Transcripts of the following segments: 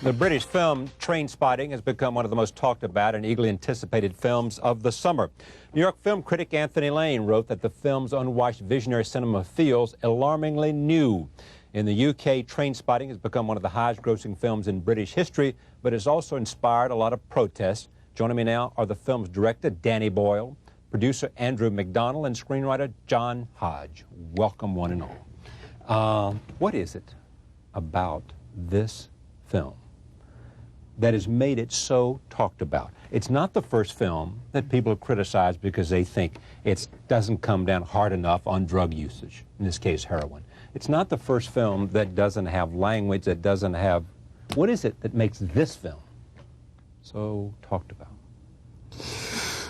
The British film Trainspotting has become one of the most talked about and eagerly anticipated films of the summer. New York film critic Anthony Lane wrote that the film's unwashed visionary cinema feels alarmingly new. In the UK, Trainspotting has become one of the highest-grossing films in British history, but has also inspired a lot of protests. Joining me now are the film's director, Danny Boyle, producer Andrew Macdonald, and screenwriter John Hodge. Welcome, one and all. What is it about this film that has made it so talked about? It's not the first film that people have criticized because they think it doesn't come down hard enough on drug usage, in this case heroin. It's not the first film that doesn't have language, that doesn't have... What is it that makes this film so talked about?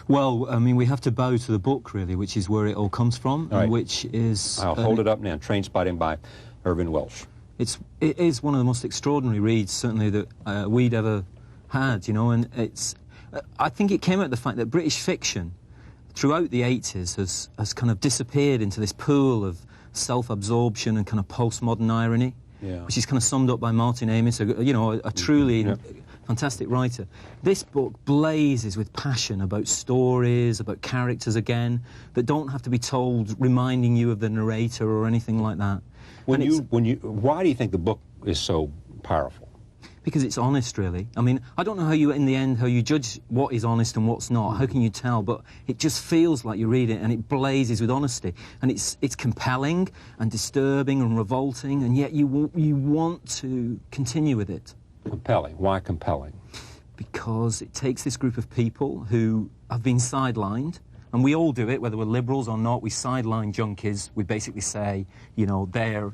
Well, I mean, we have to bow to the book, really, which is where it all comes from, All right. and which is... I'll hold it up now. Trainspotting by Irvin Welsh. It is one of the most extraordinary reads, certainly, that we'd ever had, you know, and it's... I think it came out of the fact that British fiction, throughout the 80s, has kind of disappeared into this pool of self-absorption and kind of postmodern irony, which is kind of summed up by Martin Amis, you know, a truly fantastic writer. This book blazes with passion about stories, about characters, again, that don't have to be told, reminding you of the narrator or anything like that. Why do you think the book is so powerful? Because it's honest, really. I mean, I don't know how you, in the end, how you judge what is honest and what's not. How can you tell? But it just feels like you read it, and it blazes with honesty. And it's compelling and disturbing and revolting, and yet you want to continue with it. Compelling. Why compelling? Because it takes this group of people who have been sidelined, and we all do it, whether we're liberals or not. We sideline junkies. We basically say, you know, they're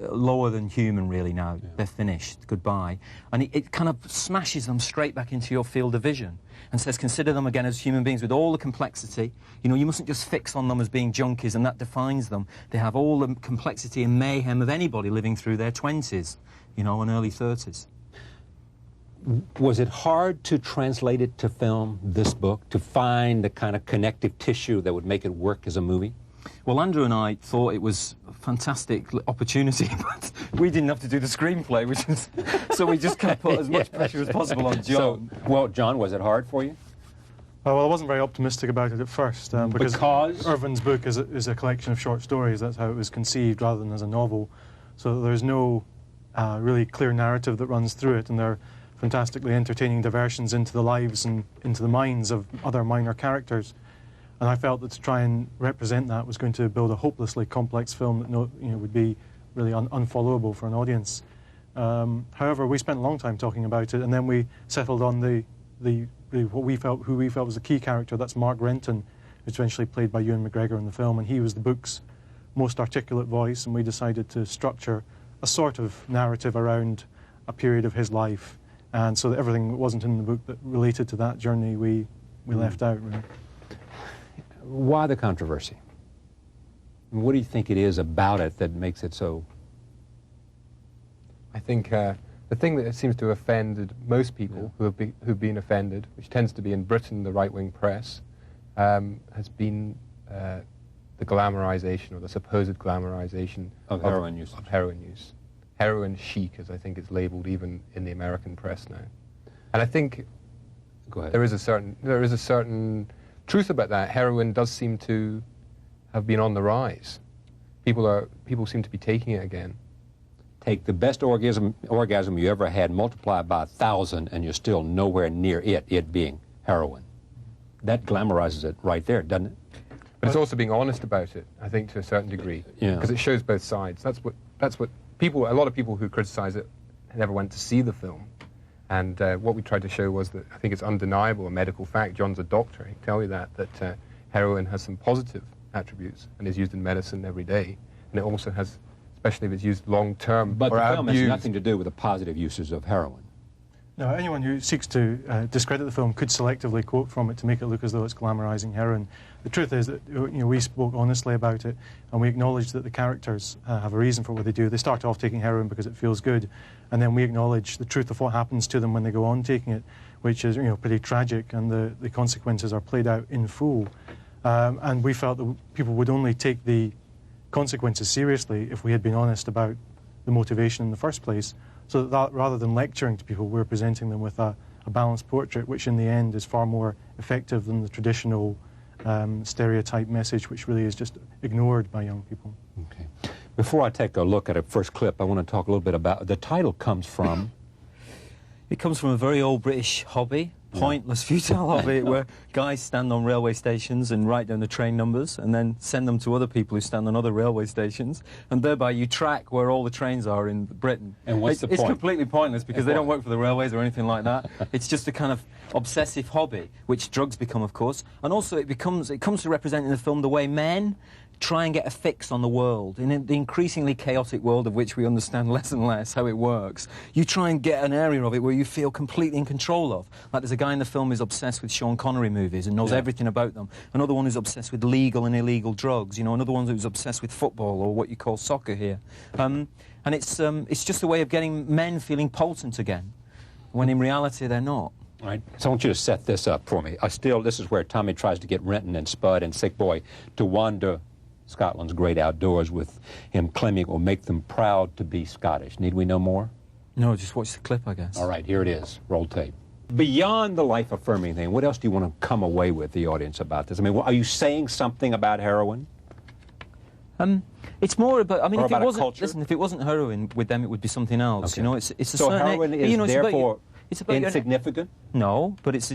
lower than human, really, now. Yeah. They're finished. Goodbye. And it kind of smashes them straight back into your field of vision and says, consider them again as human beings with all the complexity. You know, you mustn't just fix on them as being junkies, and that defines them. They have all the complexity and mayhem of anybody living through their 20s, you know, and early 30s. Was it hard to translate it to film, this book, to find the kind of connective tissue that would make it work as a movie? Well, Andrew and I thought it was a fantastic opportunity, but we didn't have to do the screenplay, which is, so we just kind of put as much pressure as possible on John. So, well, John, was it hard for you? Well, I wasn't very optimistic about it at first, because Irvin's book is a collection of short stories. That's how it was conceived, rather than as a novel. So there's no really clear narrative that runs through it, and there are fantastically entertaining diversions into the lives and into the minds of other minor characters. And I felt that to try and represent that was going to build a hopelessly complex film that would be really unfollowable for an audience. However, we spent a long time talking about it, and then we settled on who we felt was the key character. That's Mark Renton, who's eventually played by Ewan McGregor in the film, and he was the book's most articulate voice. And we decided to structure a sort of narrative around a period of his life, and so that everything that wasn't in the book that related to that journey we left out, really. Why the controversy? What do you think it is about it that makes it so? I think the thing that seems to have offended most people who've been offended, which tends to be in Britain, the right-wing press, has been the glamorization, or the supposed glamorization of heroin use. Heroin chic, as I think it's labeled even in the American press now. And I think there is a certain truth about that. Heroin does seem to have been on the rise. People seem to be taking it again. Take the best orgasm you ever had, multiply by 1,000, and you're still nowhere near it being heroin. That glamorizes it right there, doesn't it? But it's also being honest about it, I think, to a certain degree, because it shows both sides. That's what people. A lot of people who criticize it never went to see the film. And what we tried to show was that I think it's undeniable, a medical fact. John's a doctor, he can tell you that heroin has some positive attributes and is used in medicine every day. And it also has, especially if it's used long-term. But the film has nothing to do with the positive uses of heroin. No, anyone who seeks to discredit the film could selectively quote from it to make it look as though it's glamorizing heroin. The truth is that we spoke honestly about it, and we acknowledged that the characters have a reason for what they do. They start off taking heroin because it feels good, and then we acknowledge the truth of what happens to them when they go on taking it, which is pretty tragic, and the consequences are played out in full. And we felt that people would only take the consequences seriously if we had been honest about the motivation in the first place, so that rather than lecturing to people, we're presenting them with a balanced portrait, which in the end is far more effective than the traditional stereotype message, which really is just ignored by young people. Okay. Before I take a look at a first clip, I want to talk a little bit about, the title comes from... It comes from a very old British hobby, pointless, futile hobby, where guys stand on railway stations and write down the train numbers and then send them to other people who stand on other railway stations, and thereby you track where all the trains are in Britain. And what's the point? It's completely pointless because they don't work for the railways or anything like that. It's just a kind of obsessive hobby, which drugs become, of course, and also it comes to represent in the film the way men try and get a fix on the world. In the increasingly chaotic world of which we understand less and less how it works, you try and get an area of it where you feel completely in control of. Like there's a guy in the film who's obsessed with Sean Connery movies and knows everything about them. Another one who's obsessed with legal and illegal drugs. You know, another one who's obsessed with football, or what you call soccer here. And it's just a way of getting men feeling potent again, when in reality they're not. Right. So I want you to set this up for me. This is where Tommy tries to get Renton and Spud and Sick Boy to wander Scotland's great outdoors, with him claiming it will make them proud to be Scottish. Need we know more? No, just watch the clip, I guess. All right, here it is. Roll tape. Beyond the life-affirming thing, what else do you want to come away with the audience about this? I mean, are you saying something about heroin? It's more about, I mean, or if about it wasn't, culture? Listen, if it wasn't heroin with them, it would be something else. Okay. You know, it's a so certain... heroin is you know, therefore it's about insignificant? No, but it's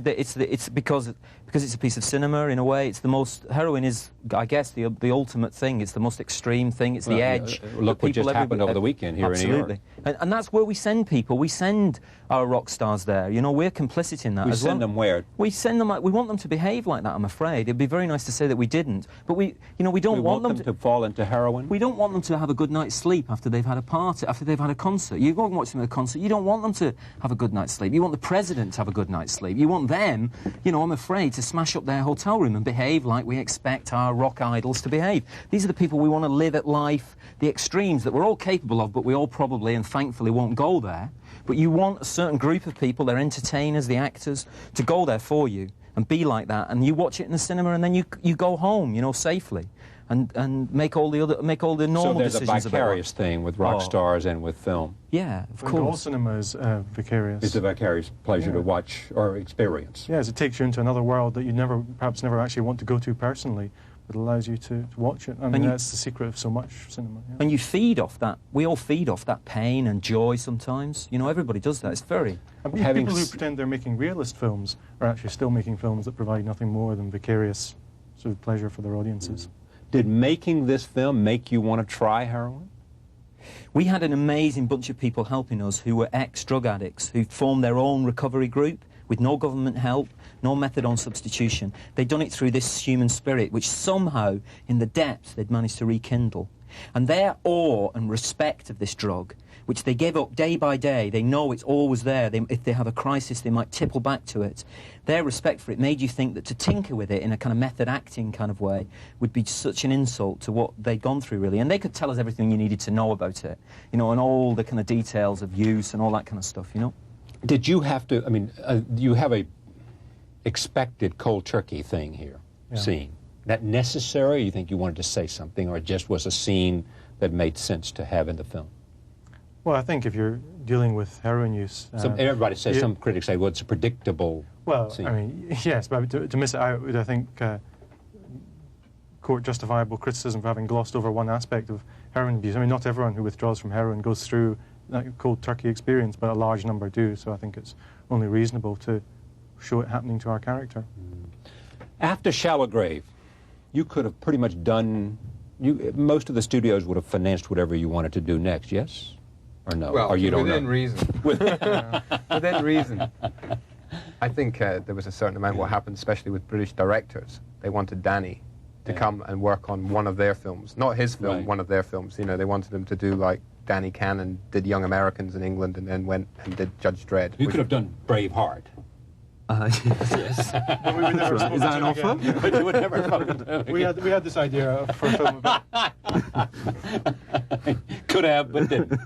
because it's a piece of cinema in a way. It's the most, heroin is, I guess, the ultimate thing. It's the most extreme thing. It's the edge. Look what just happened over the weekend here in New York. Absolutely. And that's where we send people. We send our rock stars there. You know, we're complicit in that as well. We send them where? We send them, we want them to behave like that, I'm afraid. It'd be very nice to say that we didn't. But we don't want them to fall into heroin? We don't want them to have a good night's sleep after they've had a party, after they've had a concert. You go and watch them at a concert, you don't want them to have a good night's sleep. You want the president to have a good night's sleep. You want them, you know, I'm afraid, to smash up their hotel room and behave like we expect our rock idols to behave. These are the people we want to live at life, the extremes that we're all capable of, but we all probably and thankfully won't go there. But you want a certain group of people, their entertainers, the actors, to go there for you and be like that. And you watch it in the cinema and then you go home, you know, safely. And make all the normal decisions. So there's a vicarious thing with rock stars and with film. Yeah, of course. All cinema is vicarious. It's a vicarious pleasure to watch or experience. Yes, it takes you into another world that you perhaps never actually want to go to personally, but allows you to watch it. I mean, that's the secret of so much cinema. Yeah. And you feed off that. We all feed off that pain and joy sometimes. You know, everybody does that. It's very... And people who pretend they're making realist films are actually still making films that provide nothing more than vicarious sort of pleasure for their audiences. Did making this film make you want to try heroin? We had an amazing bunch of people helping us who were ex-drug addicts, who formed their own recovery group with no government help, no methadone substitution. They'd done it through this human spirit, which somehow, in the depths, they'd managed to rekindle. And their awe and respect of this drug, which they give up day by day, they know it's always there. If they have a crisis, they might tipple back to it. Their respect for it made you think that to tinker with it in a kind of method acting kind of way would be such an insult to what they'd gone through, really. And they could tell us everything you needed to know about it, you know, and all the kind of details of use and all that kind of stuff, you know. Did you have to, I mean, you have a expected cold turkey thing here, scene. That necessary? You think you wanted to say something, or it just was a scene that made sense to have in the film? Well, I think if you're dealing with heroin use... everybody says, some critics say, well, it's a predictable scene. I mean, yes, but to miss it out would, I think, court justifiable criticism for having glossed over one aspect of heroin abuse. I mean, not everyone who withdraws from heroin goes through that cold turkey experience, but a large number do, so I think it's only reasonable to show it happening to our character. After Shallow Grave, you could have pretty much done... most of the studios would have financed whatever you wanted to do next, yes? Or no? Well, or you don't within know? reason. Within reason. I think there was a certain amount what happened, especially with British directors. They wanted Danny to come and work on one of their films. Not his film, one of their films. You know, they wanted him to do like Danny Cannon did Young Americans in England and then went and did Judge Dredd. You could have done Braveheart. Yes. Is that an offer? But you would never come. We had this idea for a film about... Could have, but didn't.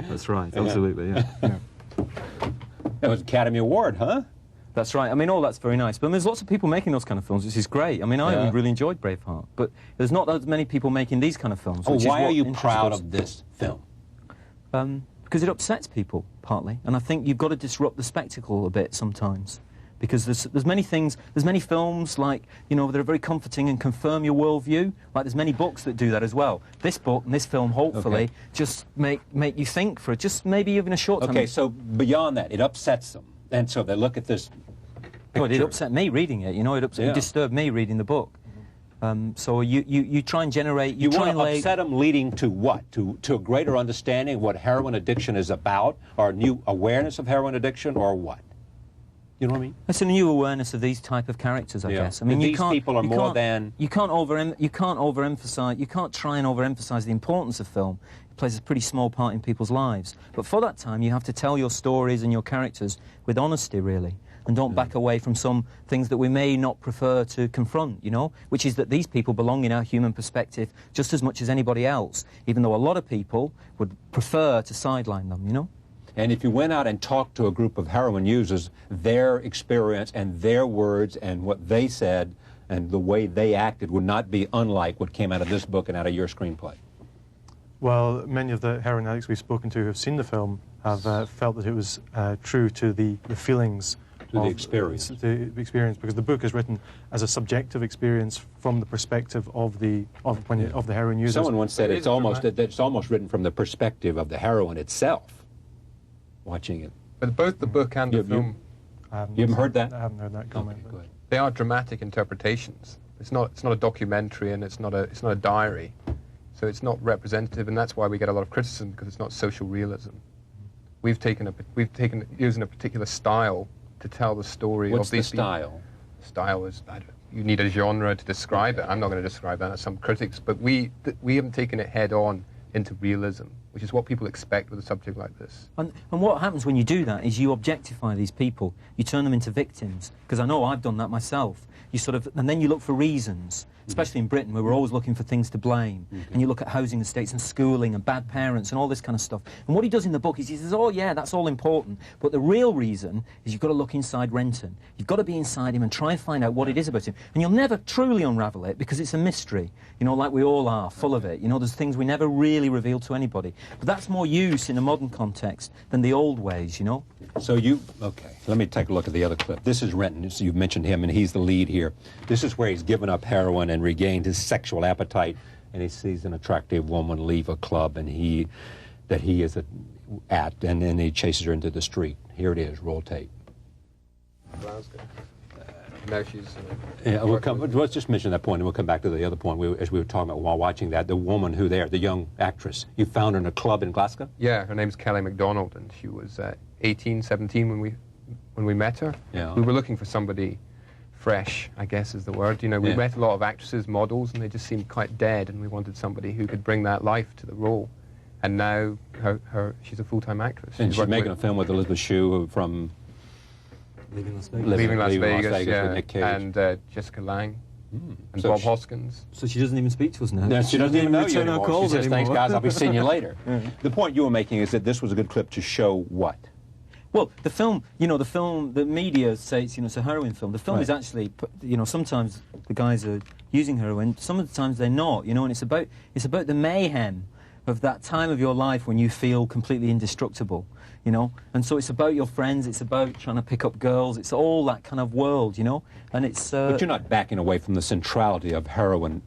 That's right, absolutely, yeah. That was Academy Award, huh? That's right. I mean, all that's very nice. But there's lots of people making those kind of films, which is great. I mean, I really enjoyed Braveheart. But there's not as many people making these kind of films. Why are you proud of this film? Because it upsets people, partly. And I think you've got to disrupt the spectacle a bit sometimes. Because there's many things, there's many films, like, you know, that are very comforting and confirm your worldview. Like, there's many books that do that as well. This book and this film, hopefully, just make you think for just maybe even a short time. Okay, so beyond that, it upsets them. And so they look at this picture. Well, it upset me reading it, you know, it disturbed me reading the book. So you try and generate... You want to upset them leading to what? To a greater understanding of what heroin addiction is about? Or a new awareness of heroin addiction, or what? You know what I mean? It's a new awareness of these type of characters, I guess. I mean, these people are more than... You can't overemphasize... You can't try and overemphasize the importance of film. It plays a pretty small part in people's lives. But for that time, you have to tell your stories and your characters with honesty, really. And don't back away from some things that we may not prefer to confront, you know? Which is that these people belong in our human perspective just as much as anybody else, even though a lot of people would prefer to sideline them, you know? And if you went out and talked to a group of heroin users, their experience and their words and what they said and the way they acted would not be unlike what came out of this book and out of your screenplay. Well, many of the heroin addicts we've spoken to who have seen the film have felt that it was true to the feelings to the experience. The experience, because the book is written as a subjective experience from the perspective of the heroin users. Someone once said it's almost written from the perspective of the heroin itself. Watching it, but both the book and the film. You haven't heard that? I haven't heard that comment. Okay, go ahead. They are dramatic interpretations. It's not a documentary, and it's not a diary, so it's not representative, and that's why we get a lot of criticism, because it's not social realism. We've taken using a particular style to tell the story. What's of these the style? Style is, you need a genre to describe it. I'm not going to describe that. That's some critics, but we haven't taken it head on into realism, which is what people expect with a subject like this. And what happens when you do that is you objectify these people. You turn them into victims, because I know I've done that myself. You sort of, and then you look for reasons, especially in Britain, where we're always looking for things to blame. And you look at housing estates and schooling and bad parents and all this kind of stuff. And what he does in the book is he says, oh yeah, that's all important, but the real reason is you've got to look inside Renton. You've got to be inside him and try and find out what it is about him. And you'll never truly unravel it, because it's a mystery, you know, like we all are, full of it. You know, there's things we never really reveal to anybody. But that's more use in a modern context than the old ways, you know? So okay, let me take a look at the other clip. This is Renton, so you've mentioned him, and he's the lead here. This is where he's given up heroin and regained his sexual appetite, and he sees an attractive woman leave a club and he is at, and then he chases her into the street. Here it is, roll tape. Now she's... Yeah, let's just mention that point, and we'll come back to the other point. As we were talking about while watching that, the woman the young actress, you found her in a club in Glasgow? Yeah, her name's Kelly Macdonald, and she was 18, 17 when we met her. Yeah. We were looking for somebody fresh, I guess is the word. You know, we met a lot of actresses, models, and they just seemed quite dead, and we wanted somebody who could bring that life to the role. And now she's a full-time actress. And she's making a film with Elizabeth Shue from... Leaving Las Vegas. Leaving Las Vegas, yeah. With Nick Cage. And Jessica Lange. And Bob Hoskins. So she doesn't even speak to us now. No, she doesn't even know you anymore. Calls she says, anymore. thanks, guys, I'll be seeing you later. The point you were making is that this was a good clip to show what? Well, the film, you know, the media says, you know, it's a heroin film. The film is actually, you know, sometimes the guys are using heroin, some of the times they're not, you know, and it's about the mayhem of that time of your life when you feel completely indestructible, you know, and so it's about your friends, it's about trying to pick up girls, it's all that kind of world, you know, and it's... But you're not backing away from the centrality of heroin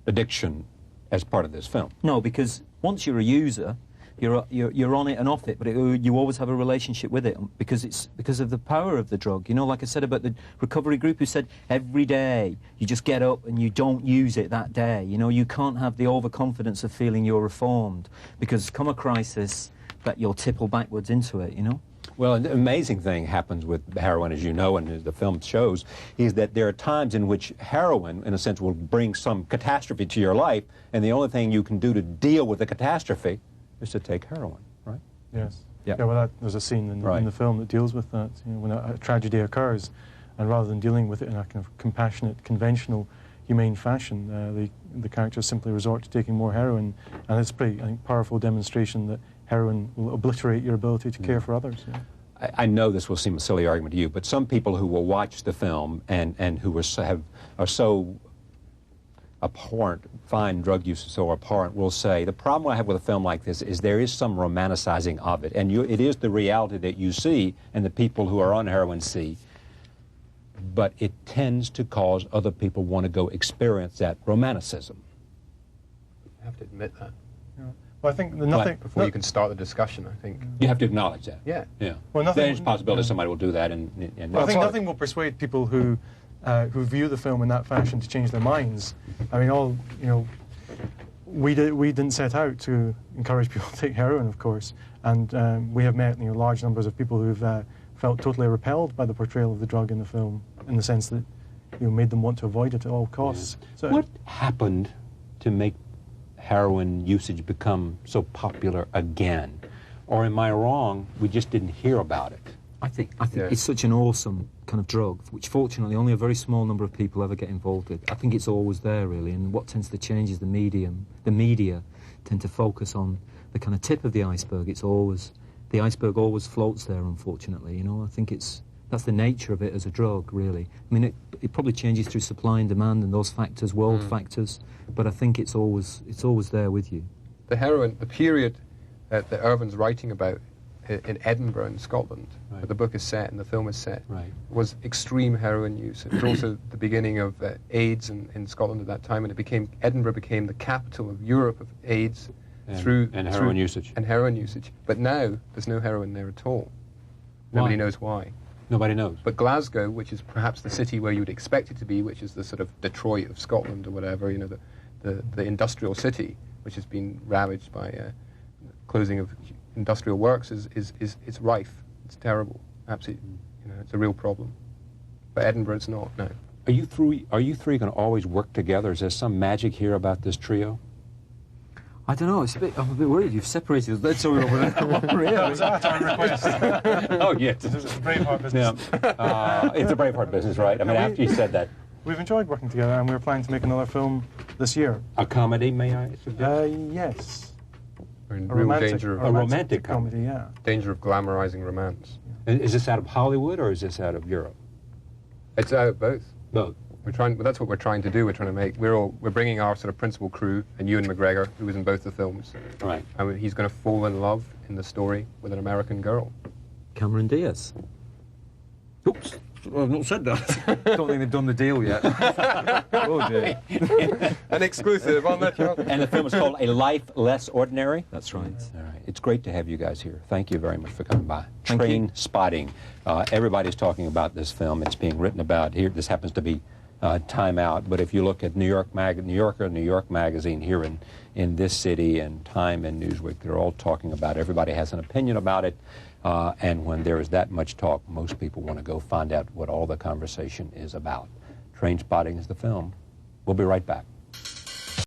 addiction as part of this film. No, because once you're a user, you're on it and off it, but you always have a relationship with it because of the power of the drug. You know, like I said about the recovery group who said every day you just get up and you don't use it that day. You know, you can't have the overconfidence of feeling you're reformed, because come a crisis that you'll tipple backwards into it, you know? Well, an amazing thing happens with heroin, as you know, and as the film shows, is that there are times in which heroin, in a sense, will bring some catastrophe to your life, and the only thing you can do to deal with the catastrophe is to take heroin, right? Yes. Yeah. Yeah, well, there's a scene in the film that deals with that. You know, when a tragedy occurs, and rather than dealing with it in a kind of compassionate, conventional, humane fashion, the characters simply resort to taking more heroin, and it's a pretty, I think, powerful demonstration that heroin will obliterate your ability to care for others. Yeah. I know this will seem a silly argument to you, but some people who will watch the film and who are so abhorrent, find drug use so abhorrent, will say, the problem I have with a film like this is there is some romanticizing of it, and it is the reality that you see and the people who are on heroin see, but it tends to cause other people want to go experience that romanticism. You have to admit that. Yeah. Well, I think nothing... Before you can start the discussion, I think. You have to acknowledge that. Yeah. Yeah. Well, There's a possibility somebody will do that. Well, I think nothing will persuade people who view the film in that fashion to change their minds. I mean, we didn't set out to encourage people to take heroin, of course, and we have met large numbers of people who've felt totally repelled by the portrayal of the drug in the film, in the sense that made them want to avoid it at all costs. Yeah. So, what happened to make heroin usage become so popular again? Or am I wrong, we just didn't hear about it? I think it's such an awesome kind of drug, which fortunately only a very small number of people ever get involved with. I think it's always there, really, and what tends to change is the media tend to focus on the kind of tip of the iceberg. The iceberg always floats there, unfortunately, I think that's the nature of it as a drug, really. I mean, it probably changes through supply and demand and those factors, world factors, but I think it's always there with you. The heroin, the period that Irvin's writing about in Edinburgh in Scotland, where the book is set and the film is set, was extreme heroin use. It was also the beginning of AIDS in Scotland at that time, and Edinburgh became the capital of Europe of AIDS and heroin usage. And heroin usage. But now there's no heroin there at all. Nobody knows why. Nobody knows. But Glasgow, which is perhaps the city where you would expect it to be, which is the sort of Detroit of Scotland or whatever, the industrial city, which has been ravaged by closing of industrial works, it's rife. It's terrible. Absolutely, it's a real problem. But Edinburgh, it's not. No. Are you three going to always work together? Is there some magic here about this trio? I don't know. I'm a bit worried. You've separated us. That's so we're over there. That was our time request. Oh yes, it's a Braveheart business. Yeah. It's a Braveheart business, right? I mean, after you said that, we've enjoyed working together, and we're planning to make another film this year. A comedy, may I suggest? Yes. We're in real danger of a romantic comedy. Yeah. Danger of glamorizing romance. Yeah. Is this out of Hollywood or is this out of Europe? It's out of both. Both. That's what we're trying to do. We're trying to make. We're bringing our sort of principal crew, and Ewan McGregor, who was in both the films. Right. And he's going to fall in love in the story with an American girl. Cameron Diaz. Oops. I've not said that. Don't think they've done the deal yet. Oh dear. An exclusive on that show. And the film is called A Life Less Ordinary. That's right. All right. It's great to have you guys here. Thank you very much for coming by. Thank you. Trainspotting. Everybody's talking about this film. It's being written about here. This happens to be Time Out, but if you look at New Yorker, New York Magazine here in this city, and Time and Newsweek, they're all talking about it. Everybody has an opinion about it, and when there is that much talk, most people want to go find out what all the conversation is about. Trainspotting is the film. We'll be right back.